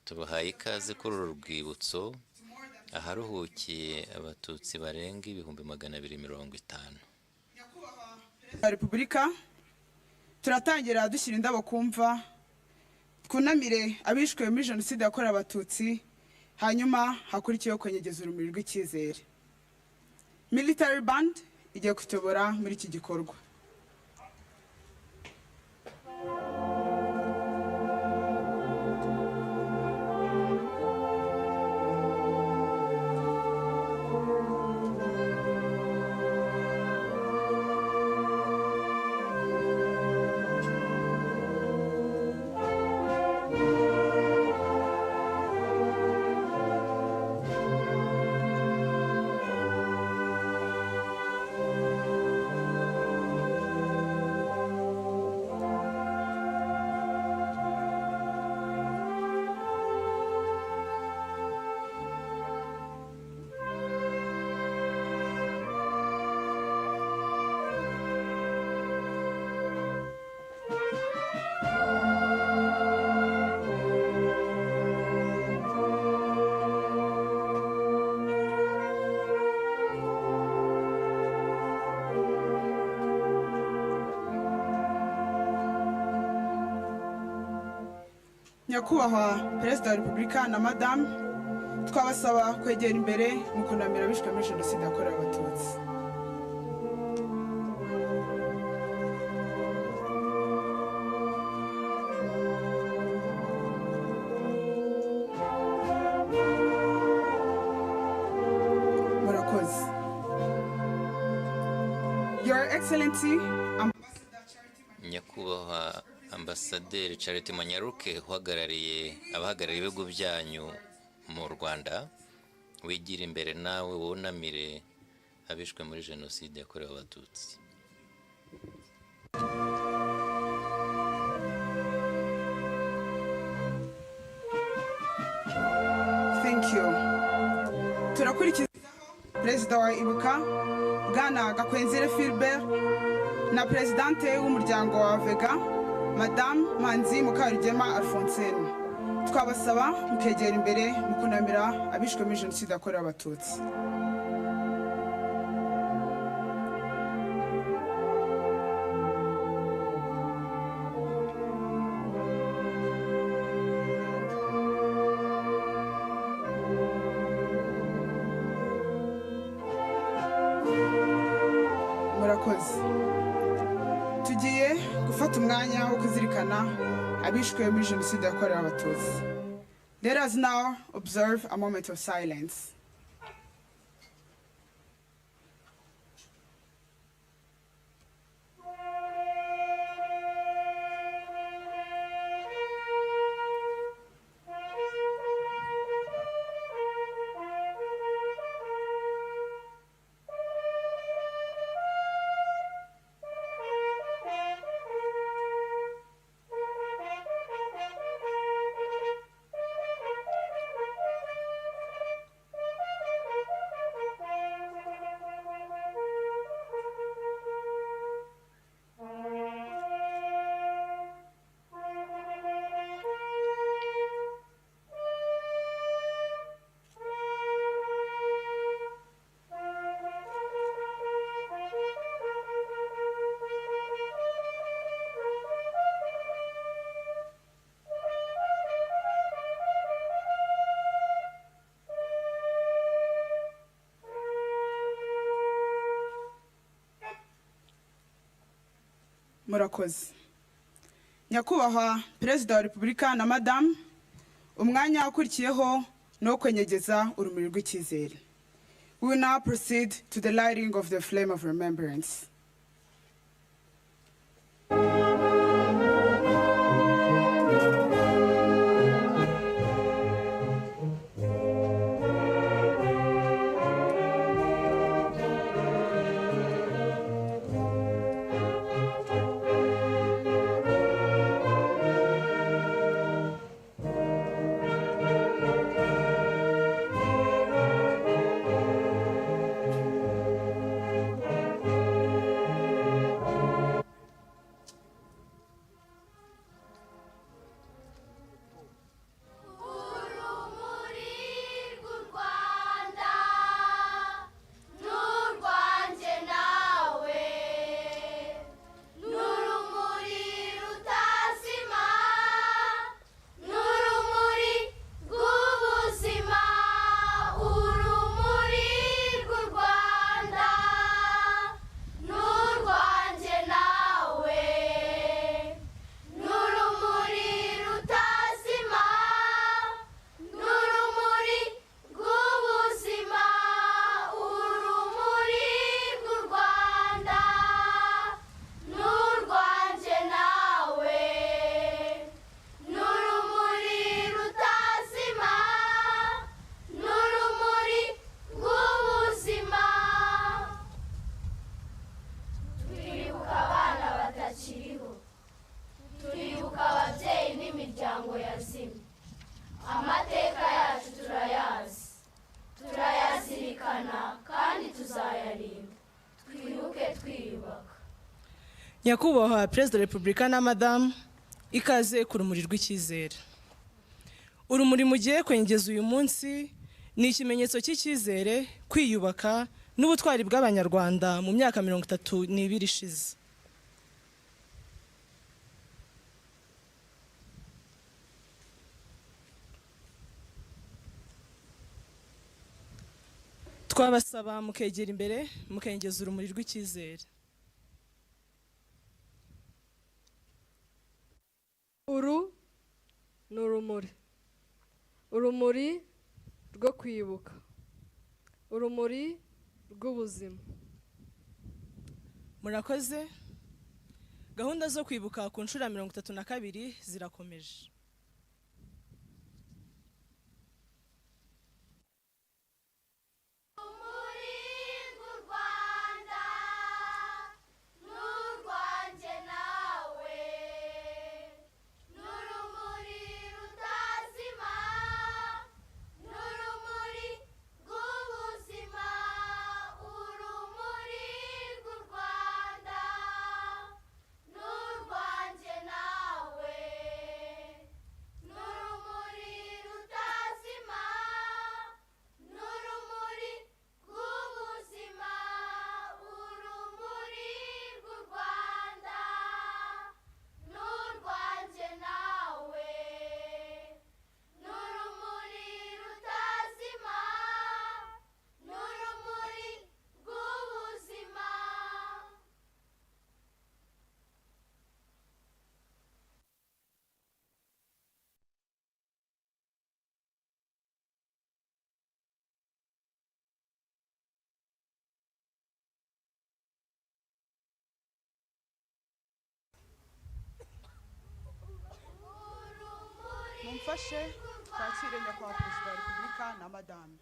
tubahaye ikaze kuri uru rwibutso aharuhukiye abatutsi barenga 250. Repubulika turatangira dushyira indabo kumva twunamire abishwe muri jenoside yakorewe abatutsi hanyuma hakurikiyeho kwenyegeza urumuri rw'icyizere. Military band igiye kutobora muri iki gikorwa. Nyakubahwa Perezida wa Repubulika na Madame, twabasaba kwegera imbere mu kunamira abishwe muri jenoside yakorewe abatutsi. Murakoze. Your Excellency, Nyakubahwa Ambasaderi Charity Manyaruke uhagarariye abahagarariye ibihugu byanyu mu Rwanda, wigira imbere nawe wunamire abishwe muri jenoside yakorewe abatutsi. Thank you. Turakurikiza Perezida wa Ibuka Bwana Gakwenzire Philbert na Presidente w'umuryango wa Vega Madame Manzi Mukarugema Alphonsine. Twabasaba mukegera imbere mu kunamira abishwe muri jenoside yakorewe abatutsi. Murakoze. Tugiye gufata umwanya wo kuzirikana abishwe muri jenoside yakorewe abatutsi. Let us now observe a moment of silence. Murakoze. Nyakubahwa Perezida wa Repubulika na Madame, umwanya ukurikiyeho no kwenyegeza urumuri rw'icyizere. We will now proceed to the lighting of the flame of remembrance. amateka yacu turayazi, turayazirikana kandi tuzayarinda. Twibuke twiyubaka. Nyakubahwa Perezida wa Repubulika na Madamu, ikaze ku rumuri rw'icyizere. Urumuri mugiye kwengeza uyu munsi ni ikimenyetso cy'icyizere, kwiyubaka n'ubutwari bw'Abanyarwanda mu myaka 32 ishize. Twabasaba mukegera imbere mukengeza urumuri rw'icyizere. Uru ni urumuri rwo kwibuka, urumuri rw'ubuzima. Murakoze. Gahunda zo kwibuka ku nshuro 32 zirakomeje. Mumfashe twakire nyakubahwa Perezida wa Repubulika na Madamu.